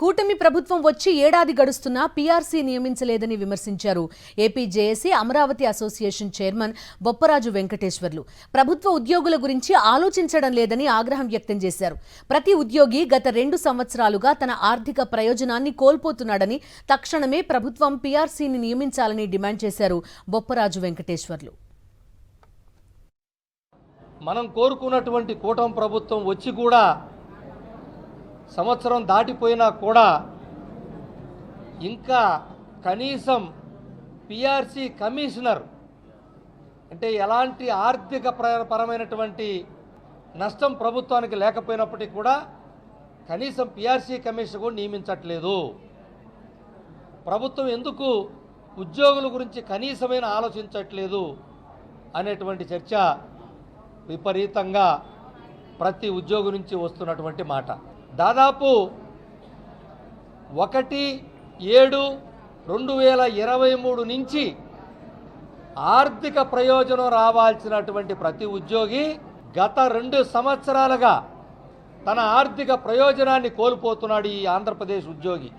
కూటమి ప్రభుత్వం వచ్చి ఏడాది గడుస్తున్నా పీఆర్సీ నియమించలేదని విమర్శించారు AP JAC Amaravati association chairman Bopparaju Venkateswarlu. ప్రభుత్వ ఉద్యోగుల గురించి ఆలోచించడం లేదని ఆగ్రహం వ్యక్తం చేశారు. ప్రతి ఉద్యోగి గత 2 సంవత్సరాలుగా తన ఆర్థిక ప్రయోజనాన్ని కోల్పోతున్నాడని, తక్షణమే ప్రభుత్వం పీఆర్సీని నియమించాలని డిమాండ్ చేశారు బొప్పరాజు వెంకటేశ్వర్లు. మనం కోరుకున్నటువంటి కూటమి ప్రభుత్వం వచ్చి కూడా సంవత్సరం దాటిపోయినా కూడా ఇంకా కనీసం పీఆర్సీ కమిషనర్ అంటే ఎలాంటి ఆర్థిక పరమైనటువంటి నష్టం ప్రభుత్వానికి లేకపోయినప్పటికీ కూడా కనీసం పీఆర్సీ కమిషన్ కూడా నియమించట్లేదు. ప్రభుత్వం ఎందుకు ఉద్యోగుల గురించి కనీసమైన ఆలోచించట్లేదు అనేటువంటి చర్చ విపరీతంగా ప్రతి ఉద్యోగి నుంచి వస్తున్నటువంటి మాట. దాదాపు 1/7/2023 నుంచి ఆర్థిక ప్రయోజనం రావాల్సినటువంటి ప్రతి ఉద్యోగి గత 2 సంవత్సరాలుగా తన ఆర్థిక ప్రయోజనాన్ని కోల్పోతున్నాడు ఈ ఆంధ్రప్రదేశ్ ఉద్యోగి.